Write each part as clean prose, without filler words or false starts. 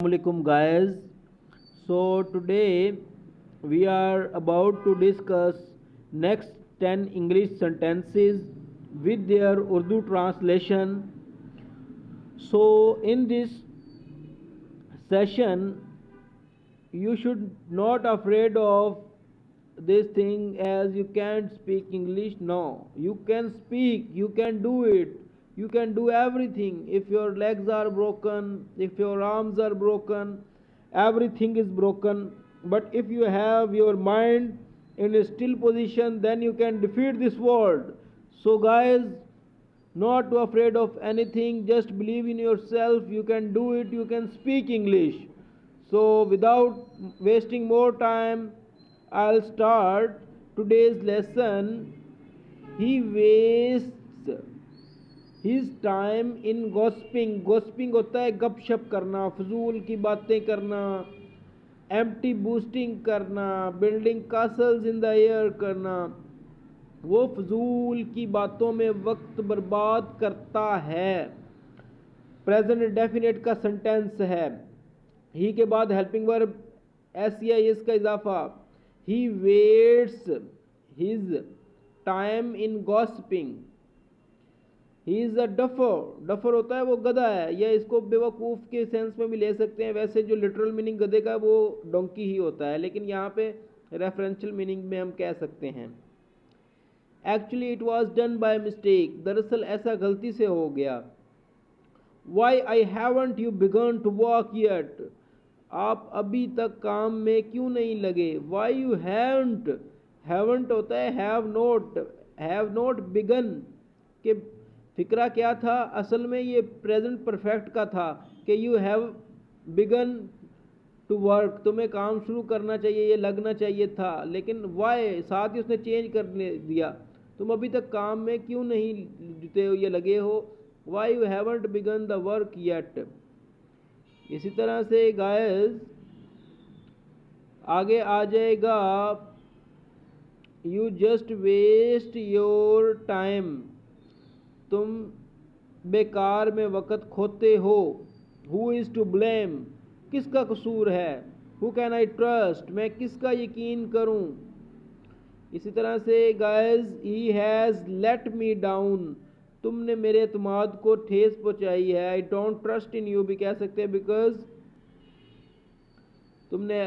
Assalamualaikum guys. So today we are about to discuss next 10 English sentences with their Urdu translation. So in this session you should not afraid of this thing as you can't speak English. No, you can speak, you can do it, you can do everything. If your legs are broken, if your arms are broken, everything is broken. But if you have your mind in a still position, then you can defeat this world. So guys, not too afraid of anything, just believe in yourself, you can do it, you can speak English. So without wasting more time, I'll start today's lesson. He wastes his time in gossiping. Gossiping होता है गपशप करना, फजूल की बातें करना, empty boosting करना, building castles in the air करना, वो फजूल की बातों में वक्त बर्बाद करता है। प्रेजेंट डेफिनेट का सेंटेंस है। ही के बाद हेल्पिंग वर्ब एस या एस का इजाफा। He waits his time in gossiping. He is a duffer. Duffer होता है वो गधा है, या इसको बेवकूफ़ के सेंस में भी ले सकते हैं। वैसे जो लिटरल मीनिंग गधे का वो डोंकी ही होता है, लेकिन यहाँ पे रेफरेंशियल मीनिंग में हम कह सकते हैं। Actually it was done by mistake. दरअसल ऐसा गलती से हो गया। Why I haven't you begin to work yet. आप अभी तक काम में क्यों नहीं लगे। Y you haven't. हैवंट होता है हैव नॉट बिगन के फिक्रा क्या था, असल में ये प्रेजेंट परफेक्ट का था कि you have begin to work, तुम्हें काम शुरू करना चाहिए, ये लगना चाहिए था। लेकिन वाई साथ ही उसने चेंज कर दिया, तुम अभी तक काम में क्यों नहीं जुटे हो, ये लगे हो। Why you haven't begin the work yet. इसी तरह से गाइस आगे आ जाएगा you just waste your time. तुम बेकार में वक़्त खोते हो। Who is to blame. किसका कसूर है। Who can I trust. मैं किसका यकीन करूं। इसी तरह से guys he has let me down. तुमने मेरे एतमाद को ठेस पहुंचाई है। I don't trust in you भी कह सकते हैं, बिकॉज तुमने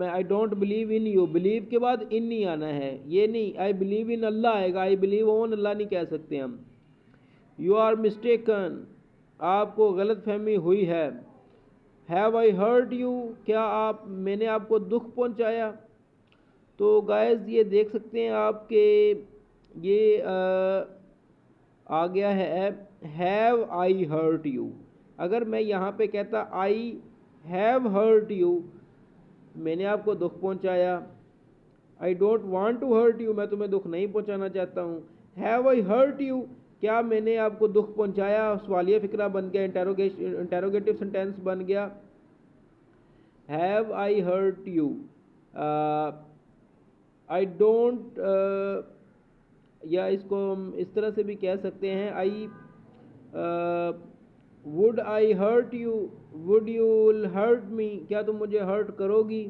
I don't believe in you. Believe के बाद इन नहीं आना है, ये नहीं आई बिलीव इन अल्लाह आएगा, आई बिलीव ऑन अल्लाह नहीं कह सकते हम। You are mistaken. आपको गलत फहमी हुई है। Have I hurt you. क्या मैंने आपको दुख पहुंचाया। तो गाइस ये देख सकते हैं आपके ये आ गया है हैव आई हर्ट यू। अगर मैं यहाँ पे कहता आई हैव हर्ट यू, मैंने आपको दुख पहुँचाया। I don't want to hurt you, मैं तुम्हें दुख नहीं पहुँचाना चाहता हूँ। हैव आई हर्ट यू, क्या मैंने आपको दुख पहुँचाया। सवालिया फिक्रा बन गया, इंटेरोगेटिव सेंटेंस बन गया। Have I hurt you. I don't, या इसको हम इस तरह से भी कह सकते हैं I would I hurt you, would you hurt me, क्या तुम मुझे हर्ट करोगी।